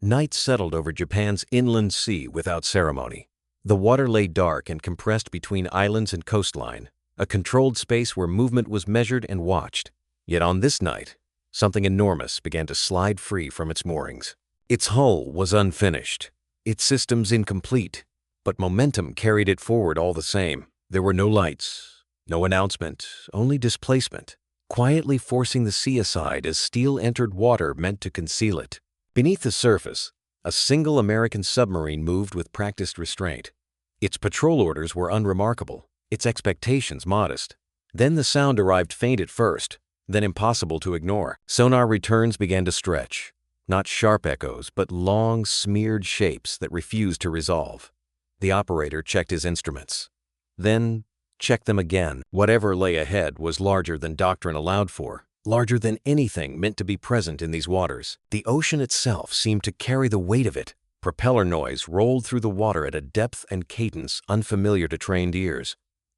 Night settled over Japan's inland sea without ceremony. The water lay dark and compressed between islands and coastline, a controlled space where movement was measured and watched. Yet on this night, something enormous began to slide free from its moorings. Its hull was unfinished, its systems incomplete, but momentum carried it forward all the same. There were no lights, no announcement, only displacement, quietly forcing the sea aside as steel entered water meant to conceal it. Beneath the surface, a single American submarine moved with practiced restraint. Its patrol orders were unremarkable, its expectations modest. Then the sound arrived faint at first, then impossible to ignore. Sonar returns began to stretch, not sharp echoes, but long, smeared shapes that refused to resolve. The operator checked his instruments, then checked them again. Whatever lay ahead was larger than doctrine allowed for, larger than anything meant to be present in these waters. The ocean itself seemed to carry the weight of it. Propeller noise rolled through the water at a depth and cadence unfamiliar to trained ears.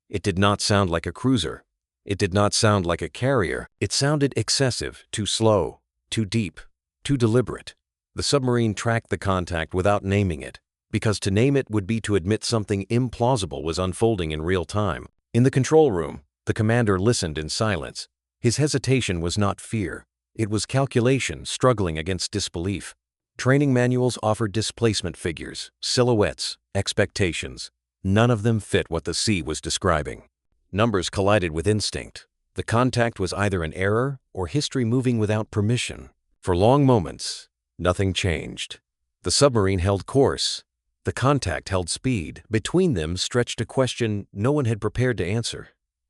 It did not sound like a cruiser. It did not sound like a carrier. It sounded excessive, too slow, too deep, too deliberate. The submarine tracked the contact without naming it, because to name it would be to admit something implausible was unfolding in real time. In the control room, the commander listened in silence. His hesitation was not fear. It was calculation struggling against disbelief. Training manuals offered displacement figures, silhouettes, expectations. None of them fit what the sea was describing. Numbers collided with instinct. The contact was either an error or history moving without permission. For long moments, nothing changed. The submarine held course. The contact held speed. Between them stretched a question no one had prepared to answer.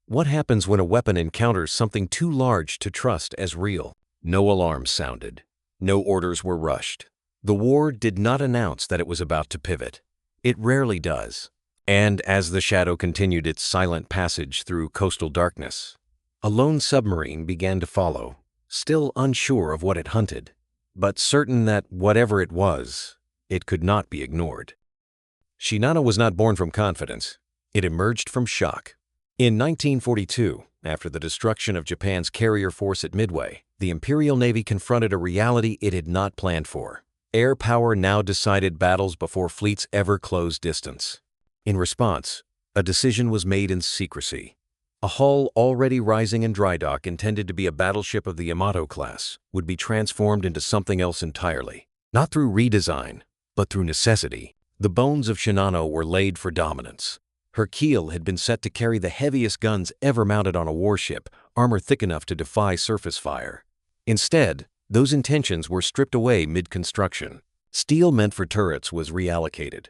What happens when a weapon encounters something too large to trust as real? No alarms sounded. No orders were rushed. The war did not announce that it was about to pivot. It rarely does. And as the shadow continued its silent passage through coastal darkness, a lone submarine began to follow, still unsure of what it hunted, but certain that whatever it was, it could not be ignored. Shinano was not born from confidence. It emerged from shock. In 1942, after the destruction of Japan's carrier force at Midway, the Imperial Navy confronted a reality it had not planned for. Air power now decided battles before fleets ever closed distance. In response, a decision was made in secrecy. A hull already rising in dry dock intended to be a battleship of the Yamato class would be transformed into something else entirely. Not through redesign, but through necessity. The bones of Shinano were laid for dominance. Her keel had been set to carry the heaviest guns ever mounted on a warship, armor thick enough to defy surface fire. Instead, those intentions were stripped away mid-construction. Steel meant for turrets was reallocated.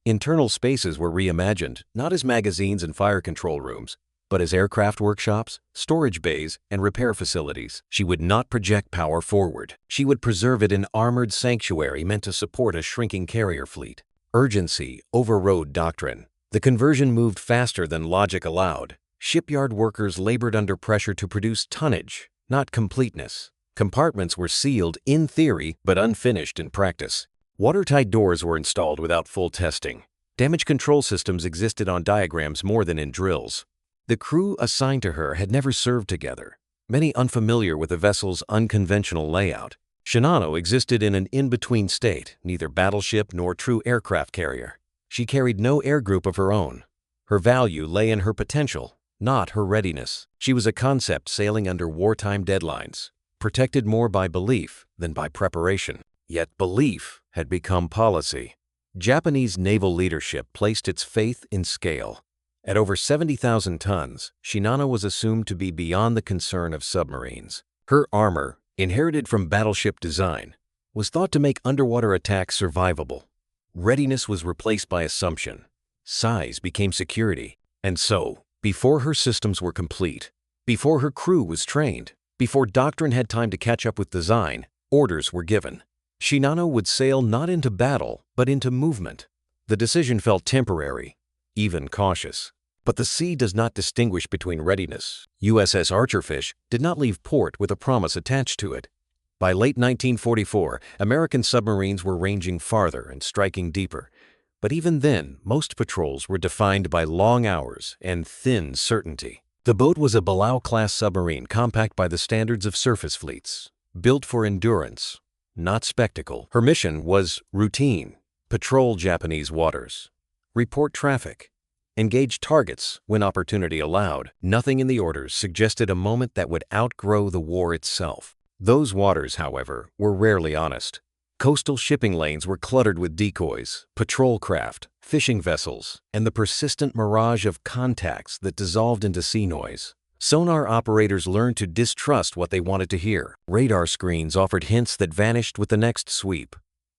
Internal spaces were reimagined, not as magazines and fire control rooms, but as aircraft workshops, storage bays, and repair facilities. She would not project power forward. She would preserve it in armored sanctuary meant to support a shrinking carrier fleet. Urgency overrode doctrine. The conversion moved faster than logic allowed. Shipyard workers labored under pressure to produce tonnage, not completeness. Compartments were sealed in theory, but unfinished in practice. Watertight doors were installed without full testing. Damage control systems existed on diagrams more than in drills. The crew assigned to her had never served together, many unfamiliar with the vessel's unconventional layout. Shinano existed in an in-between state, neither battleship nor true aircraft carrier. She carried no air group of her own. Her value lay in her potential, not her readiness. She was a concept sailing under wartime deadlines, protected more by belief than by preparation. Yet belief had become policy. Japanese naval leadership placed its faith in scale. At over 70,000 tons, Shinano was assumed to be beyond the concern of submarines. Her armor, inherited from battleship design, was thought to make underwater attacks survivable. Readiness was replaced by assumption. Size became security. And so, before her systems were complete, before her crew was trained, before doctrine had time to catch up with design, orders were given. Shinano would sail not into battle, but into movement. The decision felt temporary, even cautious. But the sea does not distinguish between readiness. USS Archerfish did not leave port with a promise attached to it. By late 1944, American submarines were ranging farther and striking deeper. But even then, most patrols were defined by long hours and thin certainty. The boat was a Balao-class submarine compact by the standards of surface fleets, built for endurance, not spectacle. Her mission was routine: patrol Japanese waters, report traffic, engage targets when opportunity allowed. Nothing in the orders suggested a moment that would outgrow the war itself. Those waters, however, were rarely honest. Coastal shipping lanes were cluttered with decoys, patrol craft, fishing vessels, and the persistent mirage of contacts that dissolved into sea noise. Sonar operators learned to distrust what they wanted to hear. Radar screens offered hints that vanished with the next sweep.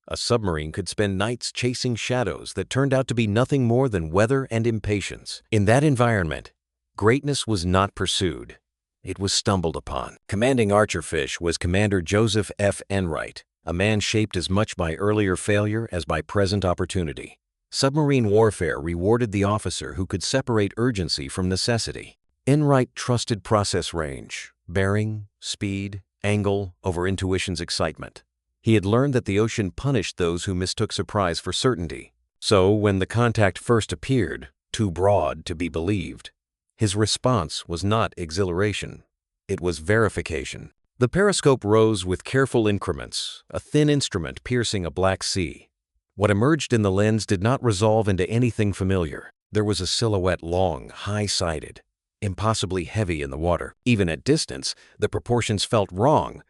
A submarine could spend nights chasing shadows that turned out to be nothing more than weather and impatience. In that environment, greatness was not pursued. It was stumbled upon. Commanding Archerfish was Commander Joseph F. Enright, a man shaped as much by earlier failure as by present opportunity. Submarine warfare rewarded the officer who could separate urgency from necessity. Enright trusted process range, bearing, speed, angle over intuition's excitement. He had learned that the ocean punished those who mistook surprise for certainty. So when the contact first appeared, too broad to be believed, his response was not exhilaration. It was verification. The periscope rose with careful increments, a thin instrument piercing a black sea. What emerged in the lens did not resolve into anything familiar. There was a silhouette long, high-sided, impossibly heavy in the water. Even at distance, the proportions felt wrong,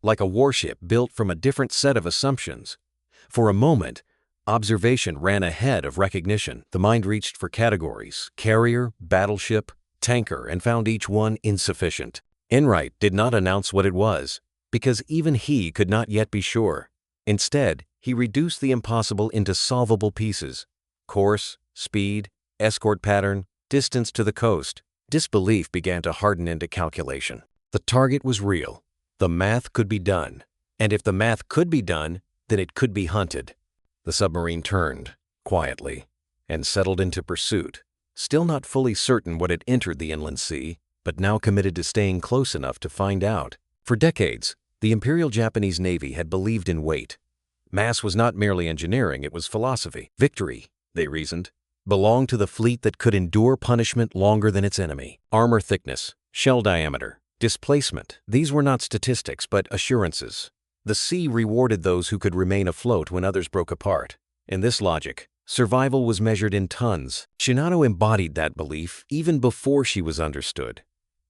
like a warship built from a different set of assumptions. For a moment, observation ran ahead of recognition. The mind reached for categories: carrier, battleship, tanker, and found each one insufficient. Enright did not announce what it was, because even he could not yet be sure. Instead, he reduced the impossible into solvable pieces: course, speed, escort pattern, distance to the coast. Disbelief began to harden into calculation. The target was real. The math could be done. And if the math could be done, then it could be hunted. The submarine turned, quietly, and settled into pursuit, still not fully certain what had entered the inland sea, but now committed to staying close enough to find out. For decades, the Imperial Japanese Navy had believed in weight. Mass was not merely engineering, it was philosophy. Victory, they reasoned, belonged to the fleet that could endure punishment longer than its enemy. Armor thickness, shell diameter, displacement, these were not statistics but assurances. The sea rewarded those who could remain afloat when others broke apart. In this logic, survival was measured in tons. Shinano embodied that belief even before she was understood.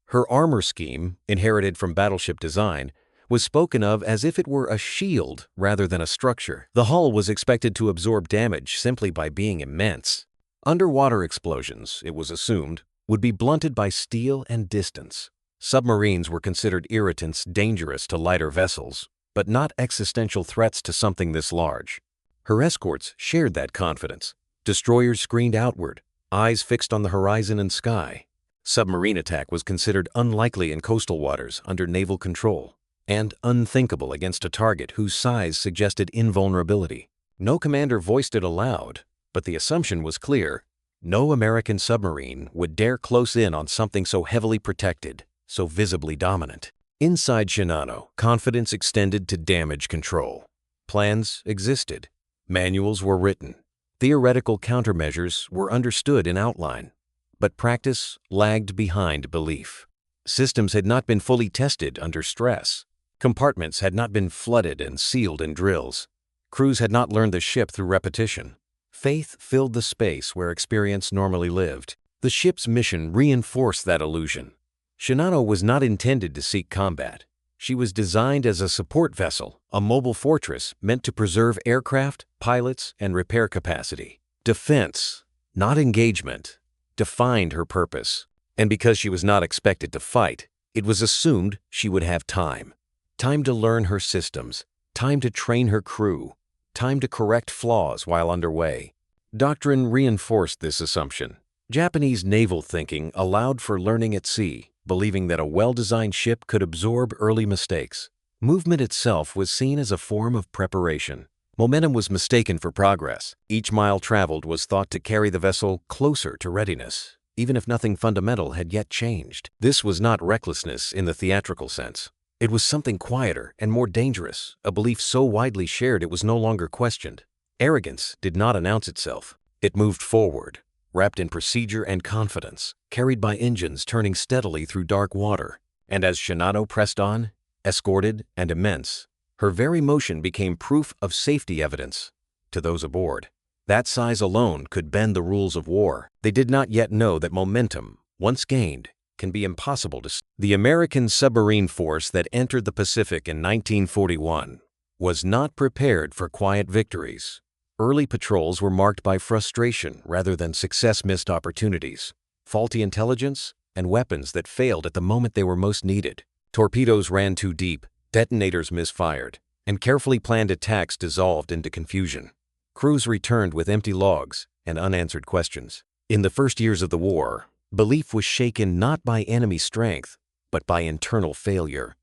Her armor scheme, inherited from battleship design, was spoken of as if it were a shield rather than a structure. The hull was expected to absorb damage simply by being immense. Underwater explosions, it was assumed, would be blunted by steel and distance. Submarines were considered irritants dangerous to lighter vessels, but not existential threats to something this large. Her escorts shared that confidence. Destroyers screened outward, eyes fixed on the horizon and sky. Submarine attack was considered unlikely in coastal waters under naval control, and unthinkable against a target whose size suggested invulnerability. No commander voiced it aloud, but the assumption was clear: no American submarine would dare close in on something so heavily protected, so visibly dominant. Inside Shinano, confidence extended to damage control. Plans existed. Manuals were written. Theoretical countermeasures were understood in outline. But practice lagged behind belief. Systems had not been fully tested under stress. Compartments had not been flooded and sealed in drills. Crews had not learned the ship through repetition. Faith filled the space where experience normally lived. The ship's mission reinforced that illusion. Shinano was not intended to seek combat. She was designed as a support vessel, a mobile fortress meant to preserve aircraft, pilots, and repair capacity. Defense, not engagement, defined her purpose. And because she was not expected to fight, it was assumed she would have time. Time to learn her systems, time to train her crew, time to correct flaws while underway. Doctrine reinforced this assumption. Japanese naval thinking allowed for learning at sea, believing that a well-designed ship could absorb early mistakes. Movement itself was seen as a form of preparation. Momentum was mistaken for progress. Each mile traveled was thought to carry the vessel closer to readiness, even if nothing fundamental had yet changed. This was not recklessness in the theatrical sense. It was something quieter and more dangerous, a belief so widely shared it was no longer questioned. Arrogance did not announce itself. It moved forward, wrapped in procedure and confidence, carried by engines turning steadily through dark water. And as Shinano pressed on, escorted and immense, Her very motion became proof of safety evidence to those aboard. That size alone could bend the rules of war. They did not yet know that momentum, once gained, can be impossible to stop. The American submarine force that entered the Pacific in 1941 was not prepared for quiet victories. Early patrols were marked by frustration rather than success-missed opportunities, faulty intelligence, and weapons that failed at the moment they were most needed. Torpedoes ran too deep, detonators misfired, and carefully planned attacks dissolved into confusion. Crews returned with empty logs and unanswered questions. In the first years of the war, belief was shaken not by enemy strength, but by internal failure.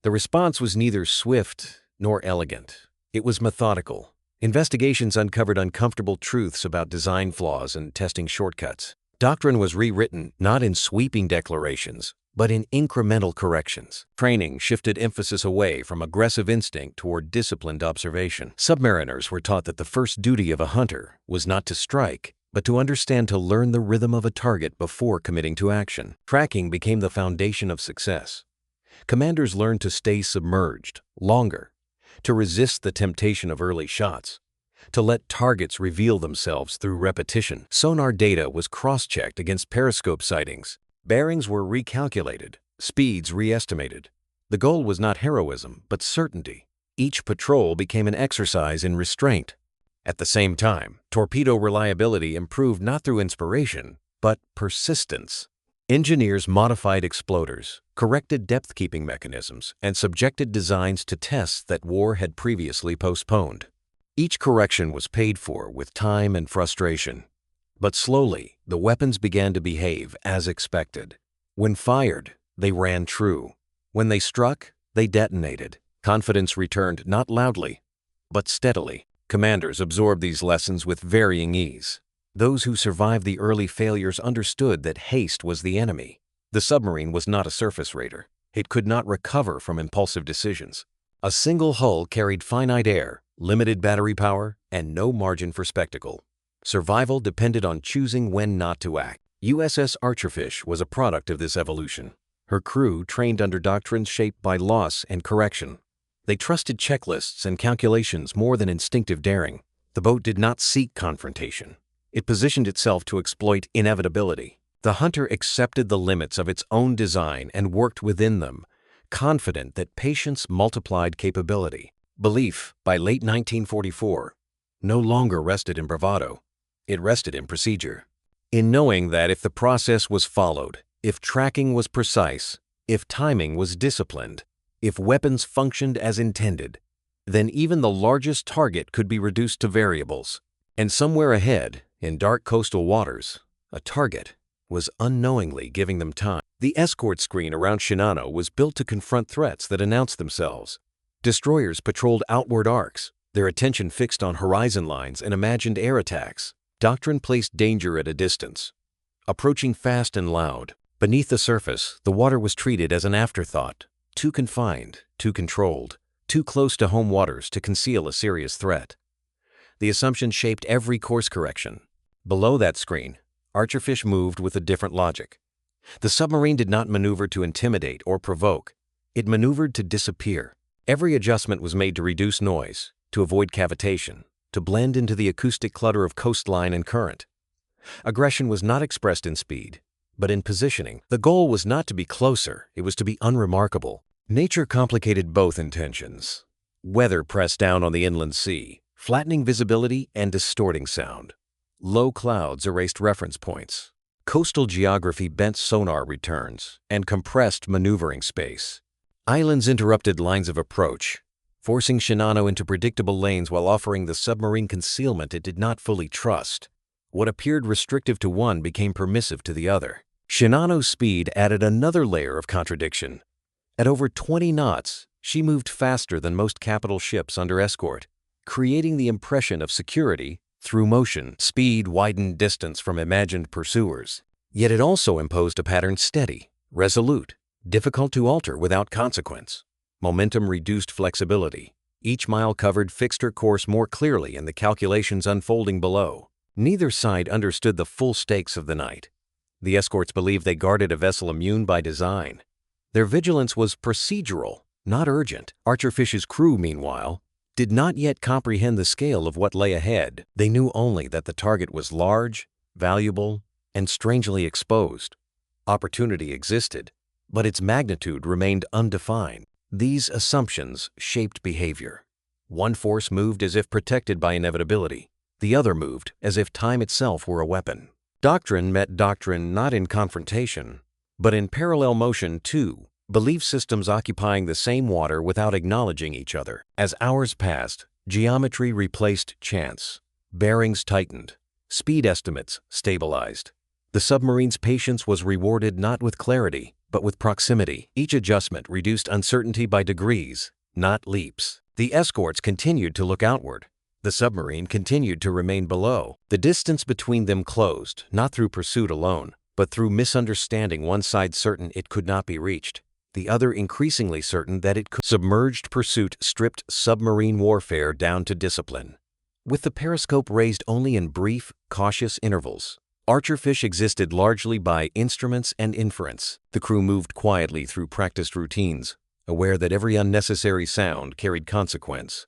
The response was neither swift nor elegant. It was methodical. Investigations uncovered uncomfortable truths about design flaws and testing shortcuts. Doctrine was rewritten not in sweeping declarations, but in incremental corrections. Training shifted emphasis away from aggressive instinct toward disciplined observation. Submariners were taught that the first duty of a hunter was not to strike, but to understand to learn the rhythm of a target before committing to action. Tracking became the foundation of success. Commanders learned to stay submerged longer, to resist the temptation of early shots, to let targets reveal themselves through repetition. Sonar data was cross-checked against periscope sightings. Bearings were recalculated, speeds re-estimated. The goal was not heroism, but certainty. Each patrol became an exercise in restraint. At the same time, torpedo reliability improved not through inspiration, but persistence. Engineers modified exploders, corrected depth-keeping mechanisms, and subjected designs to tests that war had previously postponed. Each correction was paid for with time and frustration. But slowly, the weapons began to behave as expected. When fired, they ran true. When they struck, they detonated. Confidence returned not loudly, but steadily. Commanders absorbed these lessons with varying ease. Those who survived the early failures understood that haste was the enemy. The submarine was not a surface raider. It could not recover from impulsive decisions. A single hull carried finite air, limited battery power, and no margin for spectacle. Survival depended on choosing when not to act. USS Archerfish was a product of this evolution. Her crew trained under doctrines shaped by loss and correction. They trusted checklists and calculations more than instinctive daring. The boat did not seek confrontation. It positioned itself to exploit inevitability. The hunter accepted the limits of its own design and worked within them, confident that patience multiplied capability. Belief, by late 1944, no longer rested in bravado. It rested in procedure. In knowing that if the process was followed, if tracking was precise, if timing was disciplined, if weapons functioned as intended, then even the largest target could be reduced to variables. And somewhere ahead, in dark coastal waters, a target was unknowingly giving them time. The escort screen around Shinano was built to confront threats that announced themselves. Destroyers patrolled outward arcs, their attention fixed on horizon lines and imagined air attacks. Doctrine placed danger at a distance, approaching fast and loud. Beneath the surface, the water was treated as an afterthought, too confined, too controlled, too close to home waters to conceal a serious threat. The assumption shaped every course correction. Below that screen, Archerfish moved with a different logic. The submarine did not maneuver to intimidate or provoke. It maneuvered to disappear. Every adjustment was made to reduce noise, to avoid cavitation, to blend into the acoustic clutter of coastline and current. Aggression was not expressed in speed, but in positioning. The goal was not to be closer, it was to be unremarkable. Nature complicated both intentions. Weather pressed down on the inland sea, flattening visibility and distorting sound. Low clouds erased reference points. Coastal geography bent sonar returns and compressed maneuvering space. Islands interrupted lines of approach, forcing Shinano into predictable lanes while offering the submarine concealment it did not fully trust. What appeared restrictive to one became permissive to the other. Shinano's speed added another layer of contradiction. At over 20 knots, she moved faster than most capital ships under escort, creating the impression of security through motion. Speed widened distance from imagined pursuers. Yet it also imposed a pattern steady, resolute, difficult to alter without consequence. Momentum reduced flexibility. Each mile covered fixed her course more clearly in the calculations unfolding below. Neither side understood the full stakes of the night. The escorts believed they guarded a vessel immune by design. Their vigilance was procedural, not urgent. Archerfish's crew, meanwhile, did not yet comprehend the scale of what lay ahead. They knew only that the target was large, valuable, and strangely exposed. Opportunity existed, but its magnitude remained undefined. These assumptions shaped behavior. One force moved as if protected by inevitability. The other moved as if time itself were a weapon. Doctrine met doctrine not in confrontation, but in parallel motion too, belief systems occupying the same water without acknowledging each other. As hours passed, geometry replaced chance. Bearings tightened. Speed estimates stabilized. The submarine's patience was rewarded not with clarity, but with proximity. Each adjustment reduced uncertainty by degrees, not leaps. The escorts continued to look outward. The submarine continued to remain below. The distance between them closed, not through pursuit alone, but through misunderstanding, one side certain it could not be reached, the other increasingly certain that it could. Submerged pursuit stripped submarine warfare down to discipline. With the periscope raised only in brief, cautious intervals, Archerfish existed largely by instruments and inference. The crew moved quietly through practiced routines, aware that every unnecessary sound carried consequence.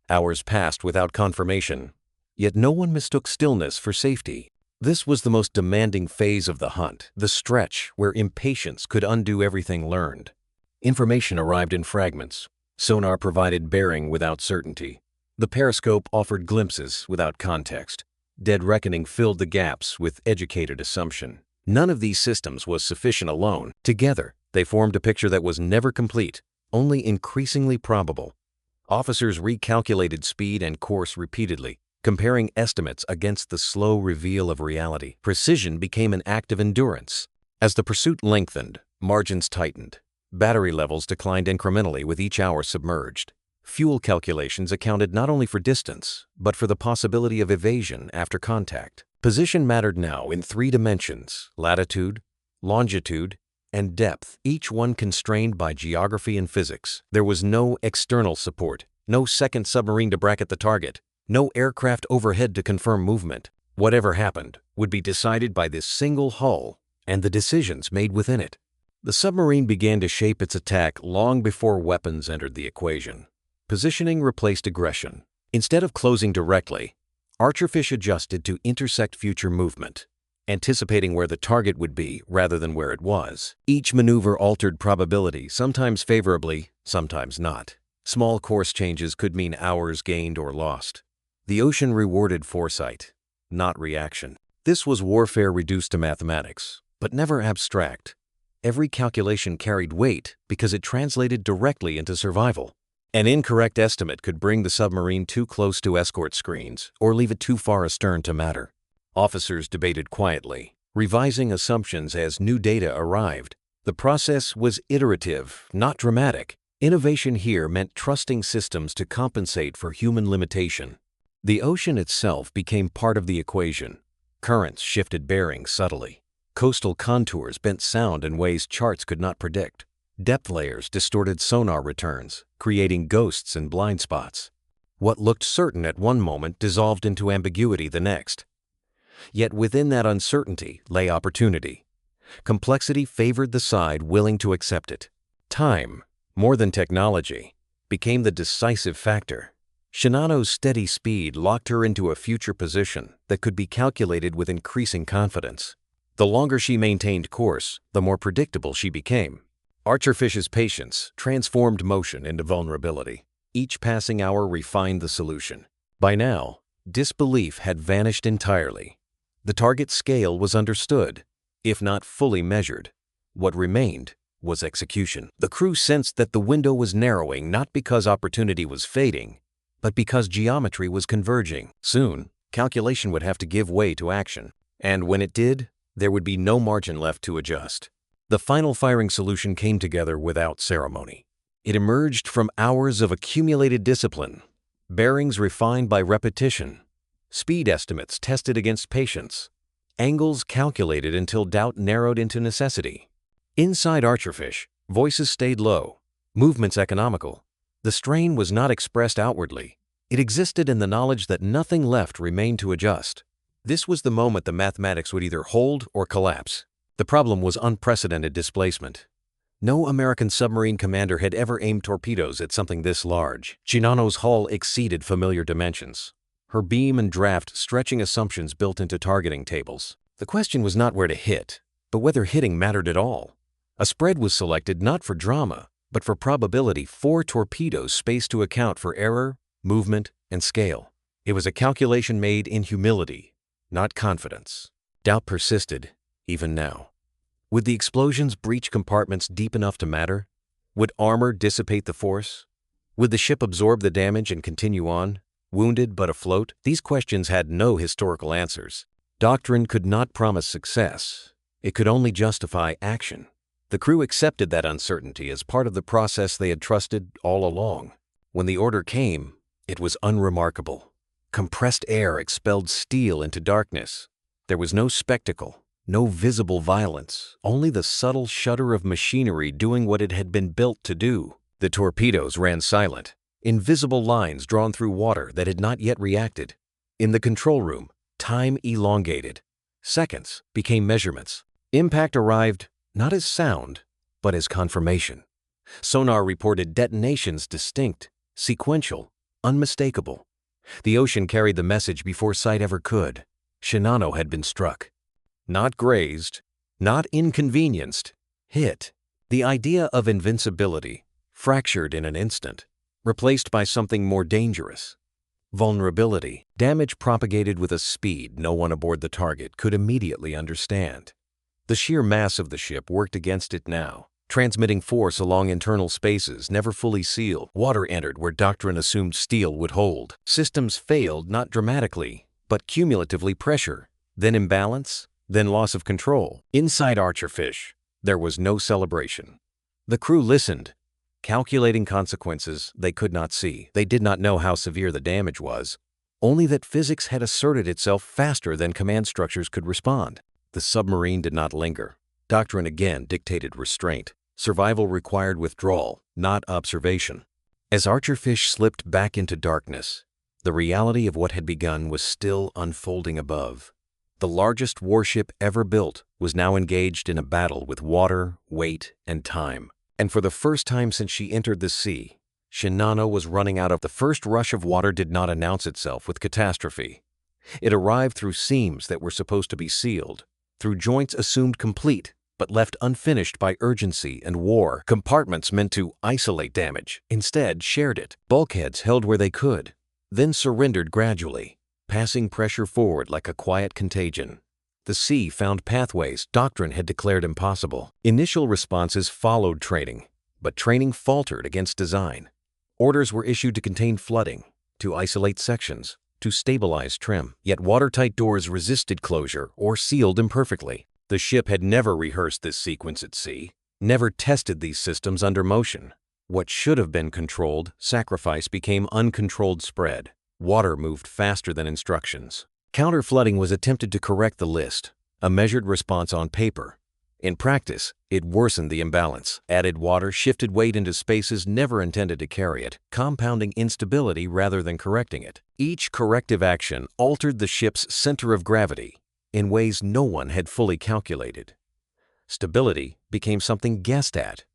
Hours passed without confirmation, yet no one mistook stillness for safety. This was the most demanding phase of the hunt, the stretch where impatience could undo everything learned. Information arrived in fragments. Sonar provided bearing without certainty. The periscope offered glimpses without context. Dead reckoning filled the gaps with educated assumption. None of these systems was sufficient alone. Together, they formed a picture that was never complete, only increasingly probable. Officers recalculated speed and course repeatedly, comparing estimates against the slow reveal of reality. Precision became an act of endurance. As the pursuit lengthened, margins tightened. Battery levels declined incrementally with each hour submerged. Fuel calculations accounted not only for distance, but for the possibility of evasion after contact. Position mattered now in 3 dimensions: latitude, longitude, and depth, each one constrained by geography and physics. There was no external support, no second submarine to bracket the target, no aircraft overhead to confirm movement. Whatever happened would be decided by this single hull and the decisions made within it. The submarine began to shape its attack long before weapons entered the equation. Positioning replaced aggression. Instead of closing directly, Archerfish adjusted to intersect future movement, anticipating where the target would be rather than where it was. Each maneuver altered probability, sometimes favorably, sometimes not. Small course changes could mean hours gained or lost. The ocean rewarded foresight, not reaction. This was warfare reduced to mathematics, but never abstract. Every calculation carried weight because it translated directly into survival. An incorrect estimate could bring the submarine too close to escort screens or leave it too far astern to matter. Officers debated quietly, revising assumptions as new data arrived. The process was iterative, not dramatic. Innovation here meant trusting systems to compensate for human limitation. The ocean itself became part of the equation. Currents shifted bearings subtly. Coastal contours bent sound in ways charts could not predict. Depth layers distorted sonar returns, creating ghosts and blind spots. What looked certain at one moment dissolved into ambiguity the next. Yet within that uncertainty lay opportunity. Complexity favored the side willing to accept it. Time, more than technology, became the decisive factor. Shinano's steady speed locked her into a future position that could be calculated with increasing confidence. The longer she maintained course, the more predictable she became. Archerfish's patience transformed motion into vulnerability. Each passing hour refined the solution. By now, disbelief had vanished entirely. The target scale was understood, if not fully measured. What remained was execution. The crew sensed that the window was narrowing not because opportunity was fading, but because geometry was converging. Soon, calculation would have to give way to action. And when it did, there would be no margin left to adjust. The final firing solution came together without ceremony. It emerged from hours of accumulated discipline, bearings refined by repetition, speed estimates tested against patience, angles calculated until doubt narrowed into necessity. Inside Archerfish, voices stayed low, movements economical. The strain was not expressed outwardly. It existed in the knowledge that nothing left remained to adjust. This was the moment the mathematics would either hold or collapse. The problem was unprecedented displacement. No American submarine commander had ever aimed torpedoes at something this large. Shinano's hull exceeded familiar dimensions, her beam and draft stretching assumptions built into targeting tables. The question was not where to hit, but whether hitting mattered at all. A spread was selected not for drama, but for probability: 4 torpedoes spaced to account for error, movement, and scale. It was a calculation made in humility, not confidence. Doubt persisted, even now. Would the explosions breach compartments deep enough to matter? Would armor dissipate the force? Would the ship absorb the damage and continue on, wounded but afloat? These questions had no historical answers. Doctrine could not promise success. It could only justify action. The crew accepted that uncertainty as part of the process they had trusted all along. When the order came, it was unremarkable. Compressed air expelled steel into darkness. There was no spectacle, no visible violence, only the subtle shudder of machinery doing what it had been built to do. The torpedoes ran silent, invisible lines drawn through water that had not yet reacted. In the control room, time elongated. Seconds became measurements. Impact arrived not as sound, but as confirmation. Sonar reported detonations distinct, sequential, unmistakable. The ocean carried the message before sight ever could. Shinano had been struck. Not grazed, not inconvenienced, hit. The idea of invincibility fractured in an instant, replaced by something more dangerous. Vulnerability. Damage propagated with a speed no one aboard the target could immediately understand. The sheer mass of the ship worked against it now, transmitting force along internal spaces never fully sealed. Water entered where doctrine assumed steel would hold. Systems failed not dramatically, but cumulatively: pressure, then imbalance, then loss of control. Inside Archerfish, there was no celebration. The crew listened, calculating consequences they could not see. They did not know how severe the damage was, only that physics had asserted itself faster than command structures could respond. The submarine did not linger. Doctrine again dictated restraint. Survival required withdrawal, not observation. As Archerfish slipped back into darkness, the reality of what had begun was still unfolding above. The largest warship ever built was now engaged in a battle with water, weight, and time. And for the first time since she entered the sea, Shinano was running out of. The first rush of water did not announce itself with catastrophe. It arrived through seams that were supposed to be sealed, through joints assumed complete but left unfinished by urgency and war. Compartments meant to isolate damage instead shared it. Bulkheads held where they could, then surrendered gradually, passing pressure forward like a quiet contagion. The sea found pathways doctrine had declared impossible. Initial responses followed training, but training faltered against design. Orders were issued to contain flooding, to isolate sections, to stabilize trim. Yet watertight doors resisted closure or sealed imperfectly. The ship had never rehearsed this sequence at sea, never tested these systems under motion. What should have been controlled sacrifice became uncontrolled spread. Water moved faster than instructions. Counter-flooding was attempted to correct the list, a measured response on paper. In practice, it worsened the imbalance. Added water shifted weight into spaces never intended to carry it, compounding instability rather than correcting it. Each corrective action altered the ship's center of gravity in ways no one had fully calculated. Stability became something guessed at,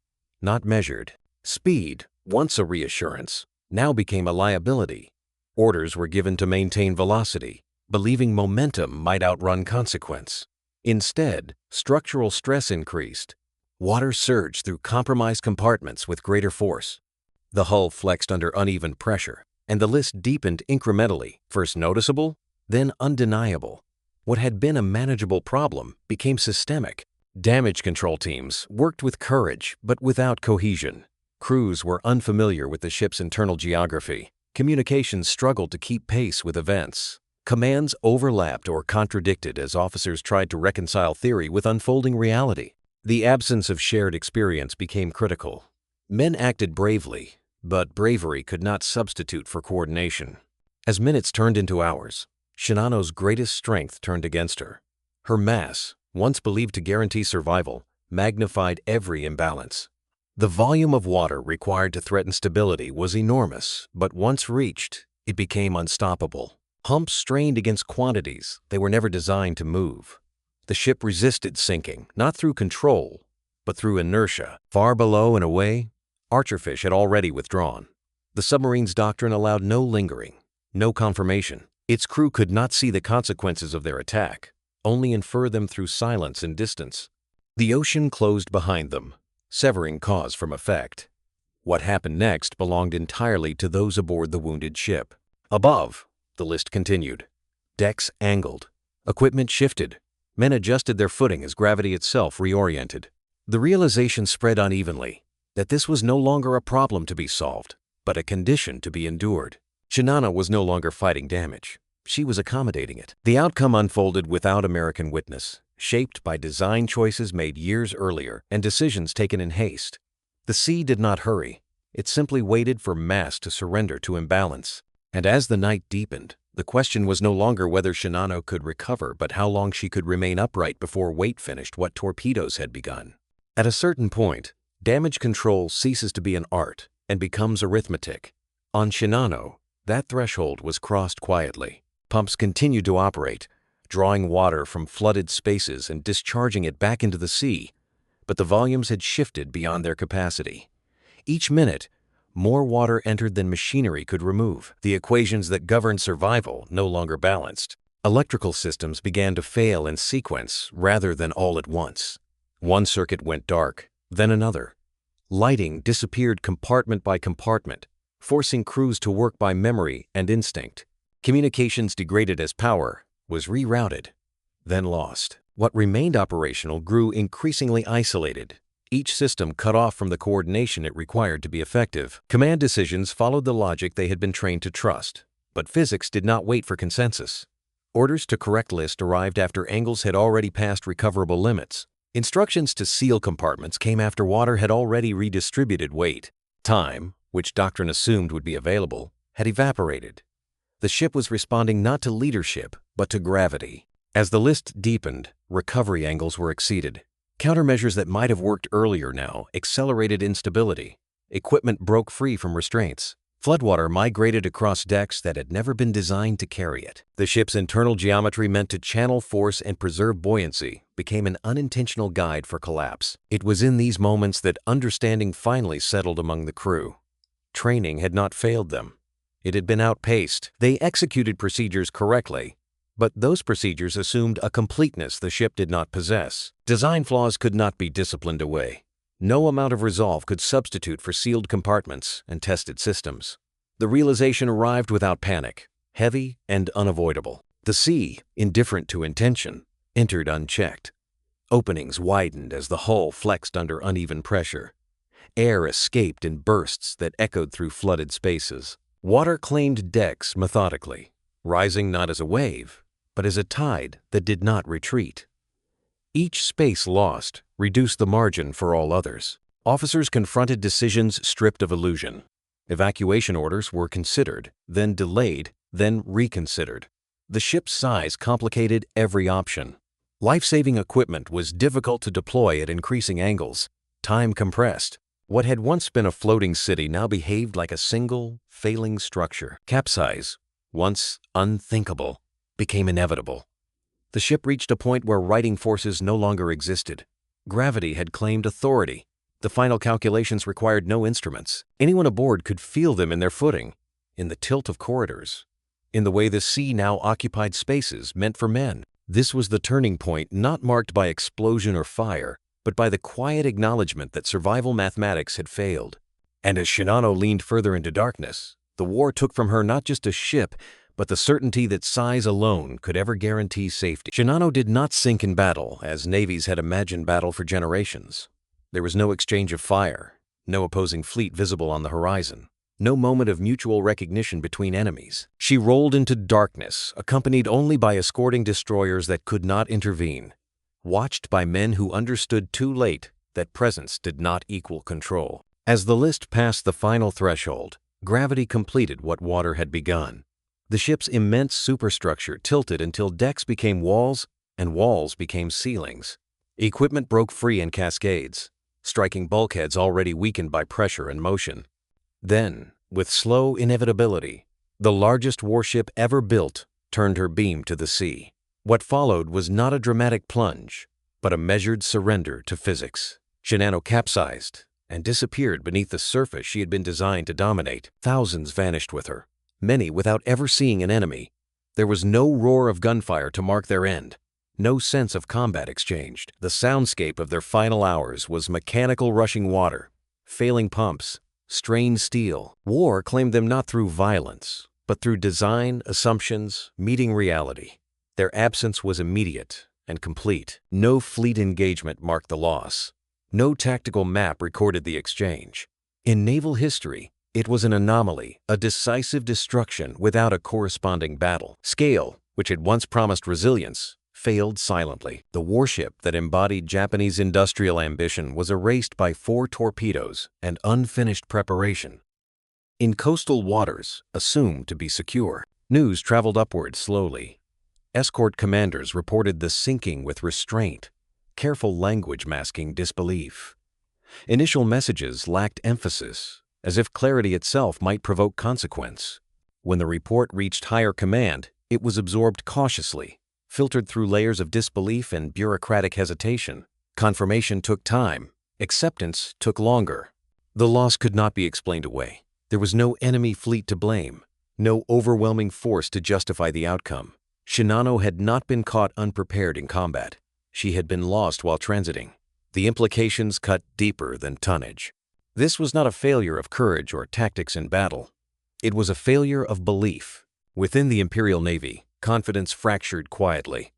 not measured. Speed, once a reassurance, now became a liability. Orders were given to maintain velocity, believing momentum might outrun consequence. Instead, structural stress increased. Water surged through compromised compartments with greater force. The hull flexed under uneven pressure, and the list deepened incrementally, first noticeable, then undeniable. What had been a manageable problem became systemic. Damage control teams worked with courage but without cohesion. Crews were unfamiliar with the ship's internal geography. Communications struggled to keep pace with events. Commands overlapped or contradicted as officers tried to reconcile theory with unfolding reality. The absence of shared experience became critical. Men acted bravely, but bravery could not substitute for coordination. As minutes turned into hours, Shinano's greatest strength turned against her. Her mass, once believed to guarantee survival, magnified every imbalance. The volume of water required to threaten stability was enormous, but once reached, it became unstoppable. Pumps strained against quantities they were never designed to move. The ship resisted sinking, not through control, but through inertia. Far below and away, Archerfish had already withdrawn. The submarine's doctrine allowed no lingering, no confirmation. Its crew could not see the consequences of their attack, only infer them through silence and distance. The ocean closed behind them, severing cause from effect. What happened next belonged entirely to those aboard the wounded ship. Above, the list continued. Decks angled. Equipment shifted. Men adjusted their footing as gravity itself reoriented. The realization spread unevenly that this was no longer a problem to be solved, but a condition to be endured. Shinano was no longer fighting damage. She was accommodating it. The outcome unfolded without American witness, shaped by design choices made years earlier and decisions taken in haste. The sea did not hurry. It simply waited for mass to surrender to imbalance. And as the night deepened, the question was no longer whether Shinano could recover, but how long she could remain upright before weight finished what torpedoes had begun. At a certain point, damage control ceases to be an art and becomes arithmetic. On Shinano, that threshold was crossed quietly. Pumps continued to operate, drawing water from flooded spaces and discharging it back into the sea, but the volumes had shifted beyond their capacity. Each minute, more water entered than machinery could remove. The equations that governed survival no longer balanced. Electrical systems began to fail in sequence rather than all at once. One circuit went dark, then another. Lighting disappeared compartment by compartment, forcing crews to work by memory and instinct. Communications degraded as power was rerouted, then lost. What remained operational grew increasingly isolated, each system cut off from the coordination it required to be effective. Command decisions followed the logic they had been trained to trust, but physics did not wait for consensus. Orders to correct list arrived after angles had already passed recoverable limits. Instructions to seal compartments came after water had already redistributed weight. Time, which doctrine assumed would be available, had evaporated. The ship was responding not to leadership, but to gravity. As the list deepened, recovery angles were exceeded. Countermeasures that might have worked earlier now accelerated instability. Equipment broke free from restraints. Floodwater migrated across decks that had never been designed to carry it. The ship's internal geometry meant to channel force and preserve buoyancy became an unintentional guide for collapse. It was in these moments that understanding finally settled among the crew. Training had not failed them. It had been outpaced. They executed procedures correctly, but those procedures assumed a completeness the ship did not possess. Design flaws could not be disciplined away. No amount of resolve could substitute for sealed compartments and tested systems. The realization arrived without panic, heavy and unavoidable. The sea, indifferent to intention, entered unchecked. Openings widened as the hull flexed under uneven pressure. Air escaped in bursts that echoed through flooded spaces. Water claimed decks methodically, rising not as a wave, but as a tide that did not retreat. Each space lost reduced the margin for all others. Officers confronted decisions stripped of illusion. Evacuation orders were considered, then delayed, then reconsidered. The ship's size complicated every option. Life-saving equipment was difficult to deploy at increasing angles. Time compressed. What had once been a floating city now behaved like a single, failing structure. Capsize, once unthinkable, became inevitable. The ship reached a point where righting forces no longer existed. Gravity had claimed authority. The final calculations required no instruments. Anyone aboard could feel them in their footing, in the tilt of corridors, in the way the sea now occupied spaces meant for men. This was the turning point not marked by explosion or fire, but by the quiet acknowledgement that survival mathematics had failed. And as Shinano leaned further into darkness, the war took from her not just a ship, but the certainty that size alone could ever guarantee safety. Shinano did not sink in battle, as navies had imagined battle for generations. There was no exchange of fire, no opposing fleet visible on the horizon, no moment of mutual recognition between enemies. She rolled into darkness, accompanied only by escorting destroyers that could not intervene, watched by men who understood too late that presence did not equal control. As the list passed the final threshold, gravity completed what water had begun. The ship's immense superstructure tilted until decks became walls and walls became ceilings. Equipment broke free in cascades, striking bulkheads already weakened by pressure and motion. Then, with slow inevitability, the largest warship ever built turned her beam to the sea. What followed was not a dramatic plunge, but a measured surrender to physics. Shinano capsized and disappeared beneath the surface she had been designed to dominate. Thousands vanished with her, many without ever seeing an enemy. There was no roar of gunfire to mark their end, no sense of combat exchanged. The soundscape of their final hours was mechanical rushing water, failing pumps, strained steel. War claimed them not through violence, but through design, assumptions, meeting reality. Their absence was immediate and complete. No fleet engagement marked the loss. No tactical map recorded the exchange. In naval history, it was an anomaly, a decisive destruction without a corresponding battle. Scale, which had once promised resilience, failed silently. The warship that embodied Japanese industrial ambition was erased by 4 torpedoes and unfinished preparation. In coastal waters, assumed to be secure, news traveled upward slowly. Escort commanders reported the sinking with restraint, careful language masking disbelief. Initial messages lacked emphasis, as if clarity itself might provoke consequence. When the report reached higher command, it was absorbed cautiously, filtered through layers of disbelief and bureaucratic hesitation. Confirmation took time. Acceptance took longer. The loss could not be explained away. There was no enemy fleet to blame, no overwhelming force to justify the outcome. Shinano had not been caught unprepared in combat. She had been lost while transiting. The implications cut deeper than tonnage. This was not a failure of courage or tactics in battle. It was a failure of belief. Within the Imperial Navy, confidence fractured quietly.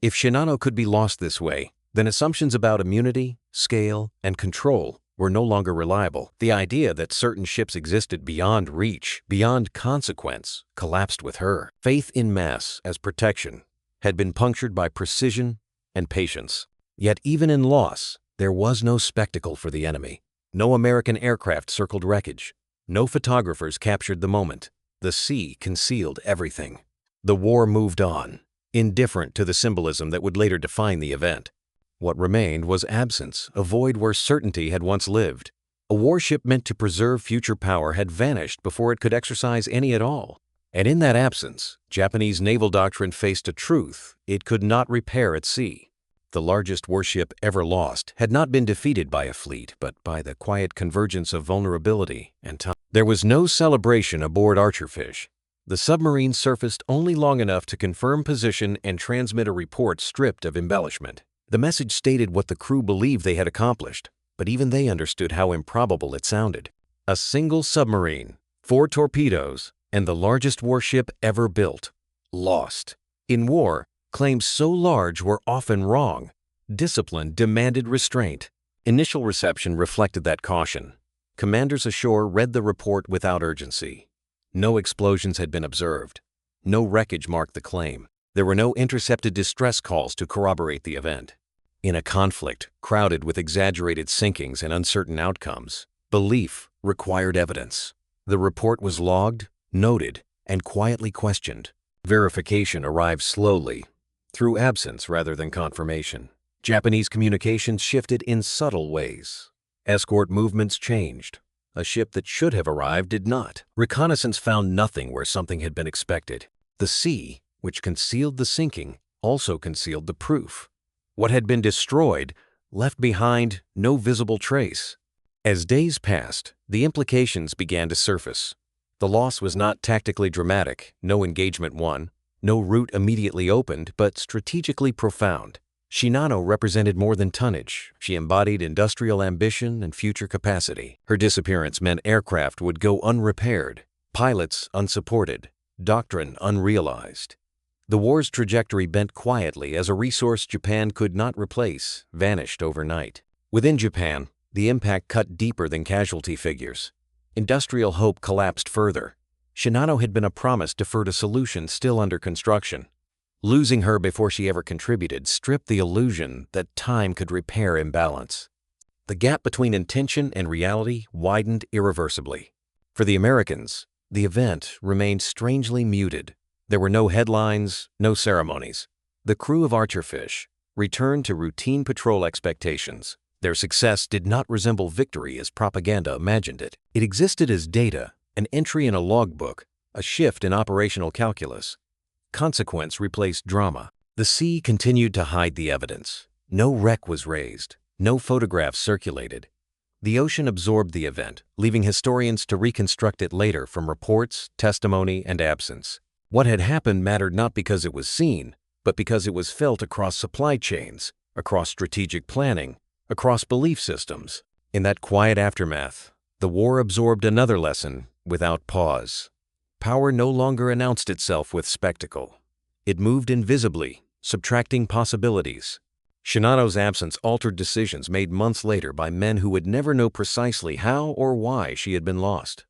If Shinano could be lost this way, then assumptions about immunity, scale, and control were no longer reliable. The idea that certain ships existed beyond reach, beyond consequence, collapsed with her. Faith in mass as protection had been punctured by precision and patience. Yet even in loss, there was no spectacle for the enemy. No American aircraft circled wreckage. No photographers captured the moment. The sea concealed everything. The war moved on, indifferent to the symbolism that would later define the event. What remained was absence, a void where certainty had once lived. A warship meant to preserve future power had vanished before it could exercise any at all. And in that absence, Japanese naval doctrine faced a truth it could not repair at sea. The largest warship ever lost had not been defeated by a fleet, but by the quiet convergence of vulnerability and time. There was no celebration aboard Archerfish. The submarine surfaced only long enough to confirm position and transmit a report stripped of embellishment. The message stated what the crew believed they had accomplished, but even they understood how improbable it sounded. A single submarine, 4 torpedoes, and the largest warship ever built. Lost. In war, claims so large were often wrong. Discipline demanded restraint. Initial reception reflected that caution. Commanders ashore read the report without urgency. No explosions had been observed. No wreckage marked the claim. There were no intercepted distress calls to corroborate the event. In a conflict crowded with exaggerated sinkings and uncertain outcomes, belief required evidence. The report was logged, noted, and quietly questioned. Verification arrived slowly, through absence rather than confirmation. Japanese communications shifted in subtle ways. Escort movements changed. A ship that should have arrived did not. Reconnaissance found nothing where something had been expected. The sea, which concealed the sinking, also concealed the proof. What had been destroyed left behind no visible trace. As days passed, the implications began to surface. The loss was not tactically dramatic, no engagement won, no route immediately opened, but strategically profound. Shinano represented more than tonnage. She embodied industrial ambition and future capacity. Her disappearance meant aircraft would go unrepaired, pilots unsupported, doctrine unrealized. The war's trajectory bent quietly as a resource Japan could not replace, vanished overnight. Within Japan, the impact cut deeper than casualty figures. Industrial hope collapsed further. Shinano had been a promise deferred, a solution still under construction. Losing her before she ever contributed stripped the illusion that time could repair imbalance. The gap between intention and reality widened irreversibly. For the Americans, the event remained strangely muted. There were no headlines, no ceremonies. The crew of Archerfish returned to routine patrol expectations. Their success did not resemble victory as propaganda imagined it. It existed as data, an entry in a logbook, a shift in operational calculus. Consequence replaced drama. The sea continued to hide the evidence. No wreck was raised. No photographs circulated. The ocean absorbed the event, leaving historians to reconstruct it later from reports, testimony, and absence. What had happened mattered not because it was seen, but because it was felt across supply chains, across strategic planning, across belief systems. In that quiet aftermath, the war absorbed another lesson without pause. Power no longer announced itself with spectacle. It moved invisibly, subtracting possibilities. Shinano's absence altered decisions made months later by men who would never know precisely how or why she had been lost.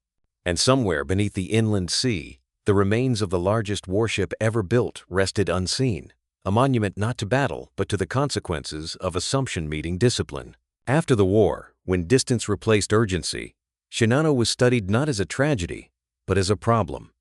And somewhere beneath the inland sea, the remains of the largest warship ever built rested unseen, a monument not to battle but to the consequences of assumption meeting discipline. After the war, when distance replaced urgency, Shinano was studied not as a tragedy, but as a problem.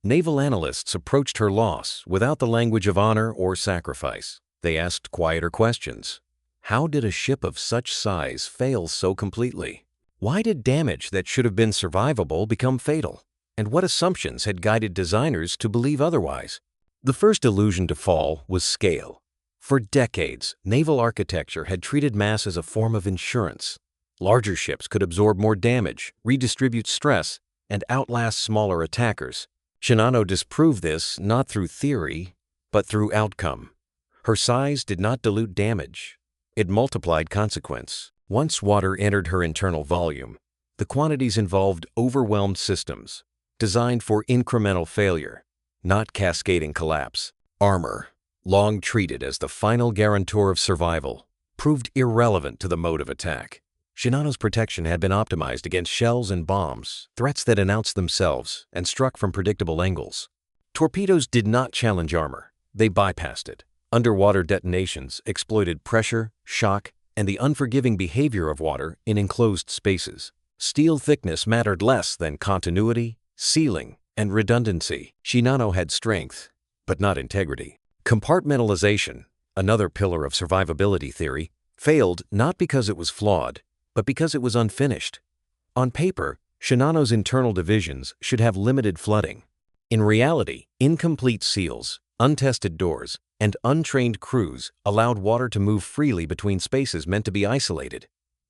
Naval analysts approached her loss without the language of honor or sacrifice. They asked quieter questions. How did a ship of such size fail so completely? Why did damage that should have been survivable become fatal? And what assumptions had guided designers to believe otherwise? The first illusion to fall was scale. For decades, naval architecture had treated mass as a form of insurance. Larger ships could absorb more damage, redistribute stress, and outlast smaller attackers. Shinano disproved this not through theory, but through outcome. Her size did not dilute damage. It multiplied consequence. Once water entered her internal volume, the quantities involved overwhelmed systems, designed for incremental failure, not cascading collapse. Armor, long treated as the final guarantor of survival, proved irrelevant to the mode of attack. Shinano's protection had been optimized against shells and bombs, threats that announced themselves and struck from predictable angles. Torpedoes did not challenge armor. They bypassed it. Underwater detonations exploited pressure, shock, and the unforgiving behavior of water in enclosed spaces. Steel thickness mattered less than continuity, sealing, and redundancy. Shinano had strength, but not integrity. Compartmentalization, another pillar of survivability theory, failed not because it was flawed, but because it was unfinished. On paper, Shinano's internal divisions should have limited flooding. In reality, incomplete seals, untested doors, and untrained crews allowed water to move freely between spaces meant to be isolated.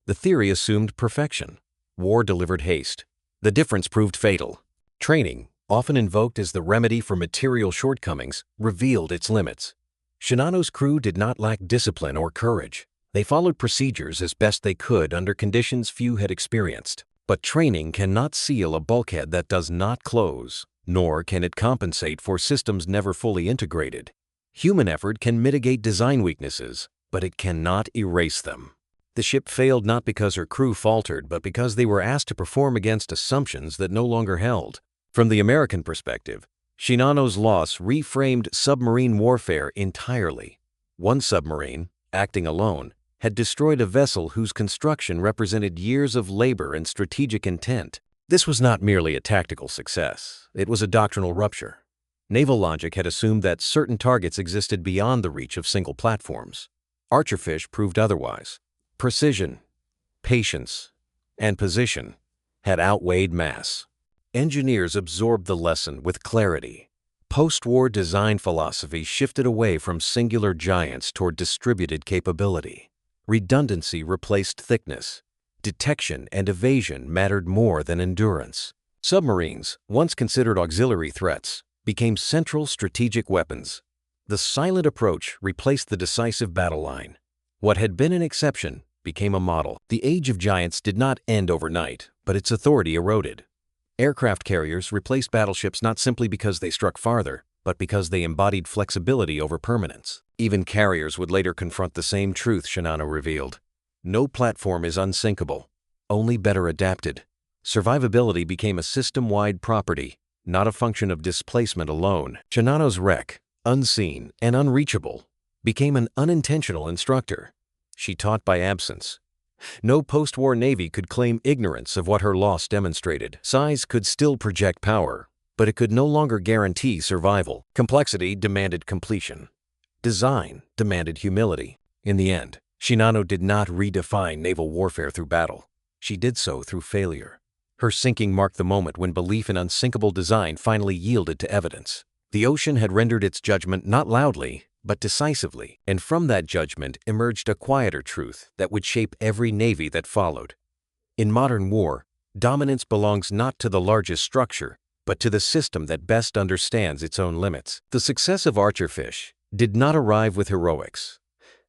The theory assumed perfection. War delivered haste. The difference proved fatal. Training, often invoked as the remedy for material shortcomings, revealed its limits. Shinano's crew did not lack discipline or courage. They followed procedures as best they could under conditions few had experienced. But training cannot seal a bulkhead that does not close, nor can it compensate for systems never fully integrated. Human effort can mitigate design weaknesses, but it cannot erase them. The ship failed not because her crew faltered, but because they were asked to perform against assumptions that no longer held. From the American perspective, Shinano's loss reframed submarine warfare entirely. One submarine, acting alone, had destroyed a vessel whose construction represented years of labor and strategic intent. This was not merely a tactical success. It was a doctrinal rupture. Naval logic had assumed that certain targets existed beyond the reach of single platforms. Archerfish proved otherwise. Precision, patience, and position had outweighed mass. Engineers absorbed the lesson with clarity. Post-war design philosophy shifted away from singular giants toward distributed capability. Redundancy replaced thickness. Detection and evasion mattered more than endurance. Submarines, once considered auxiliary threats, became central strategic weapons. The silent approach replaced the decisive battle line. What had been an exception became a model. The age of giants did not end overnight, but its authority eroded. Aircraft carriers replaced battleships not simply because they struck farther, but because they embodied flexibility over permanence. Even carriers would later confront the same truth Shinano revealed. No platform is unsinkable, only better adapted. Survivability became a system-wide property, not a function of displacement alone. Shinano's wreck, unseen and unreachable, became an unintentional instructor. She taught by absence. No post-war navy could claim ignorance of what her loss demonstrated. Size could still project power, but it could no longer guarantee survival. Complexity demanded completion. Design demanded humility. In the end, Shinano did not redefine naval warfare through battle. She did so through failure. Her sinking marked the moment when belief in unsinkable design finally yielded to evidence. The ocean had rendered its judgment not loudly, but decisively. And from that judgment emerged a quieter truth that would shape every navy that followed. In modern war, dominance belongs not to the largest structure, but to the system that best understands its own limits. The success of Archerfish did not arrive with heroics.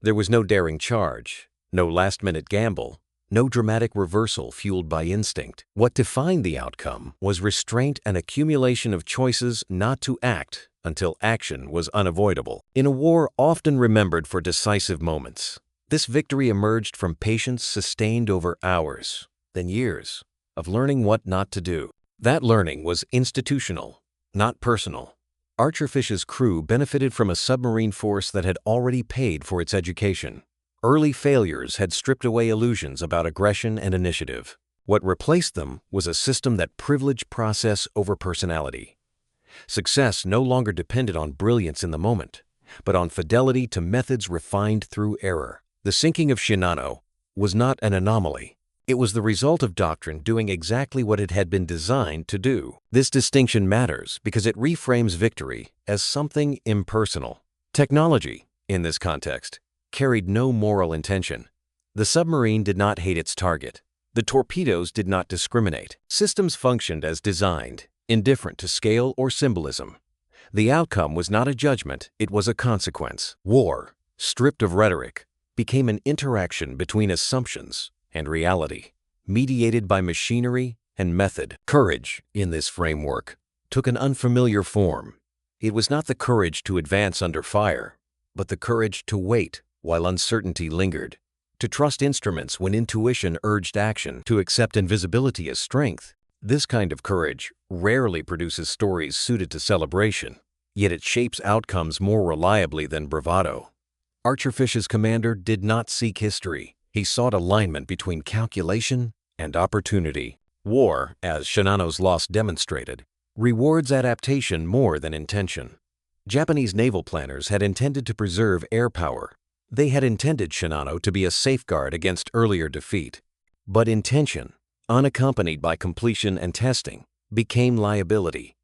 There was no daring charge, no last-minute gamble, no dramatic reversal fueled by instinct. What defined the outcome was restraint and accumulation of choices not to act until action was unavoidable. In a war often remembered for decisive moments, this victory emerged from patience sustained over hours, then years, of learning what not to do. That learning was institutional, not personal. Archerfish's crew benefited from a submarine force that had already paid for its education. Early failures had stripped away illusions about aggression and initiative. What replaced them was a system that privileged process over personality. Success no longer depended on brilliance in the moment, but on fidelity to methods refined through error. The sinking of Shinano was not an anomaly. It was the result of doctrine doing exactly what it had been designed to do. This distinction matters because it reframes victory as something impersonal. Technology, in this context, carried no moral intention. The submarine did not hate its target. The torpedoes did not discriminate. Systems functioned as designed, indifferent to scale or symbolism. The outcome was not a judgment, it was a consequence. War, stripped of rhetoric, became an interaction between assumptions and reality, mediated by machinery and method. Courage, in this framework, took an unfamiliar form. It was not the courage to advance under fire, but the courage to wait while uncertainty lingered, to trust instruments when intuition urged action, to accept invisibility as strength. This kind of courage rarely produces stories suited to celebration, yet it shapes outcomes more reliably than bravado. Archerfish's commander did not seek history. He sought alignment between calculation and opportunity. War, as Shinano's loss demonstrated, rewards adaptation more than intention. Japanese naval planners had intended to preserve air power. They had intended Shinano to be a safeguard against earlier defeat. But intention, unaccompanied by completion and testing, became liability.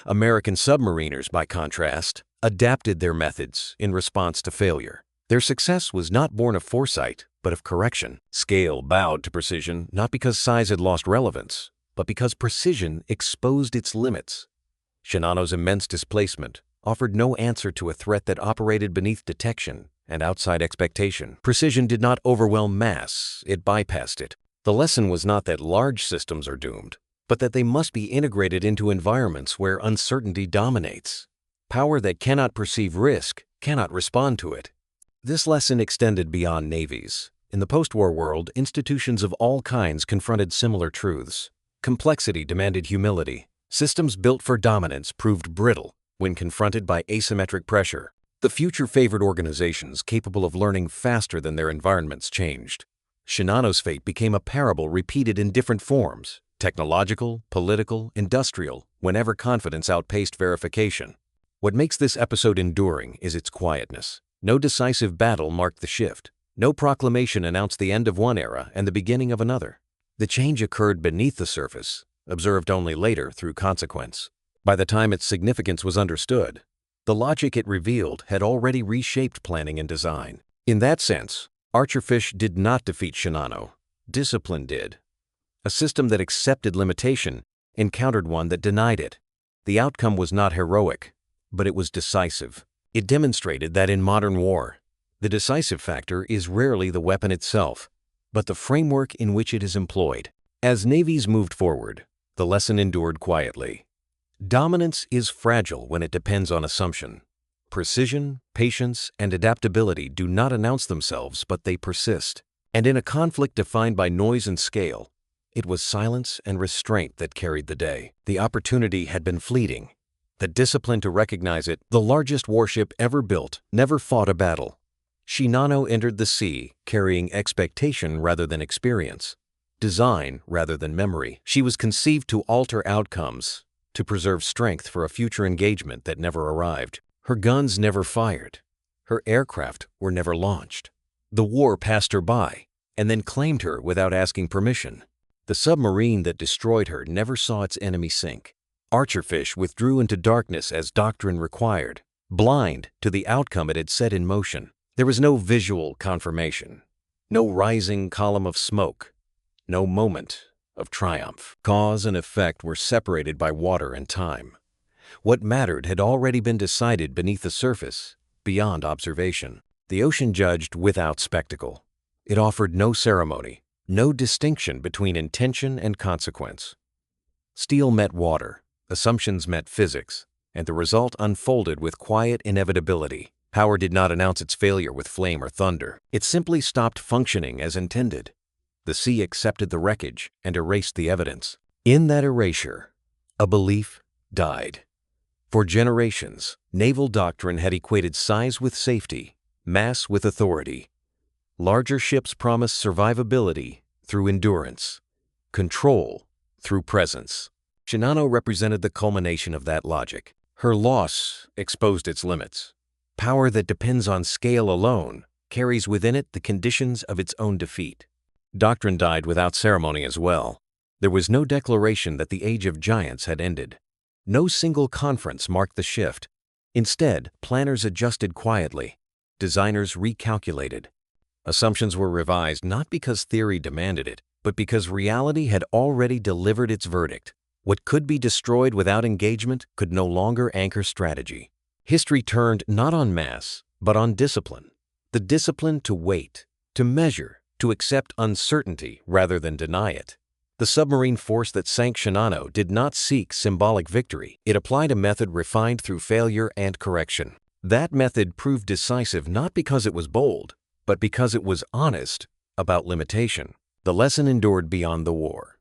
American submariners, by contrast, adapted their methods in response to failure. Their success was not born of foresight, but of correction. Scale bowed to precision not because size had lost relevance, but because precision exposed its limits. Shinano's immense displacement offered no answer to a threat that operated beneath detection and outside expectation. Precision did not overwhelm mass, it bypassed it. The lesson was not that large systems are doomed, but that they must be integrated into environments where uncertainty dominates. Power that cannot perceive risk cannot respond to it. This lesson extended beyond navies. In the post-war world, institutions of all kinds confronted similar truths. Complexity demanded humility. Systems built for dominance proved brittle when confronted by asymmetric pressure. The future favored organizations capable of learning faster than their environments changed. Shinano's fate became a parable repeated in different forms: technological, political, industrial, whenever confidence outpaced verification. What makes this episode enduring is its quietness. No decisive battle marked the shift. No proclamation announced the end of one era and the beginning of another. The change occurred beneath the surface, observed only later through consequence. By the time its significance was understood, the logic it revealed had already reshaped planning and design. In that sense, Archerfish did not defeat Shinano. Discipline did. A system that accepted limitation encountered one that denied it. The outcome was not heroic, but it was decisive. It demonstrated that in modern war, the decisive factor is rarely the weapon itself, but the framework in which it is employed. As navies moved forward, the lesson endured quietly. Dominance is fragile when it depends on assumption. Precision, patience, and adaptability do not announce themselves, but they persist. And in a conflict defined by noise and scale, it was silence and restraint that carried the day. The opportunity had been fleeting. The discipline to recognize it, the largest warship ever built, never fought a battle. Shinano entered the sea carrying expectation rather than experience, design rather than memory. She was conceived to alter outcomes, to preserve strength for a future engagement that never arrived. Her guns never fired. Her aircraft were never launched. The war passed her by and then claimed her without asking permission. The submarine that destroyed her never saw its enemy sink. Archerfish withdrew into darkness as doctrine required, blind to the outcome it had set in motion. There was no visual confirmation, no rising column of smoke, no moment of triumph. Cause and effect were separated by water and time. What mattered had already been decided beneath the surface, beyond observation. The ocean judged without spectacle. It offered no ceremony, no distinction between intention and consequence. Steel met water, assumptions met physics, and the result unfolded with quiet inevitability. Power did not announce its failure with flame or thunder. It simply stopped functioning as intended. The sea accepted the wreckage and erased the evidence. In that erasure, a belief died. For generations, naval doctrine had equated size with safety, mass with authority. Larger ships promised survivability through endurance, control through presence. Shinano represented the culmination of that logic. Her loss exposed its limits. Power that depends on scale alone carries within it the conditions of its own defeat. Doctrine died without ceremony as well. There was no declaration that the age of giants had ended. No single conference marked the shift. Instead, planners adjusted quietly. Designers recalculated. Assumptions were revised not because theory demanded it, but because reality had already delivered its verdict. What could be destroyed without engagement could no longer anchor strategy. History turned not on mass, but on discipline. The discipline to wait, to measure, to accept uncertainty rather than deny it. The submarine force that sank Shinano did not seek symbolic victory. It applied a method refined through failure and correction. That method proved decisive not because it was bold, but because it was honest about limitation. The lesson endured beyond the war.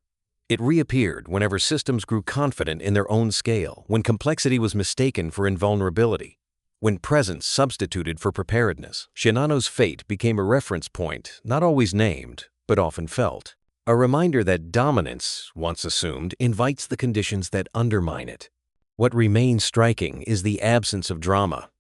It reappeared whenever systems grew confident in their own scale, when complexity was mistaken for invulnerability, when presence substituted for preparedness. Shinano's fate became a reference point, not always named, but often felt. A reminder that dominance, once assumed, invites the conditions that undermine it. What remains striking is the absence of drama.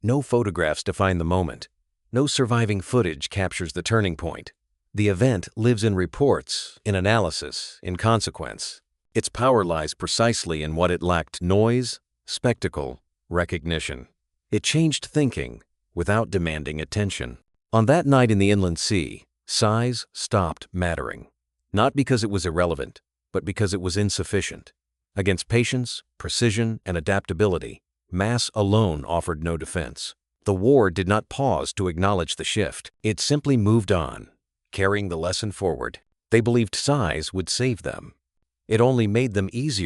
No photographs define the moment. No surviving footage captures the turning point. The event lives in reports, in analysis, in consequence. Its power lies precisely in what it lacked: noise, spectacle, recognition. It changed thinking without demanding attention. On that night in the inland sea, size stopped mattering. Not because it was irrelevant, but because it was insufficient. Against patience, precision, and adaptability, mass alone offered no defense. The war did not pause to acknowledge the shift. It simply moved on, carrying the lesson forward. They believed size would save them. It only made them easier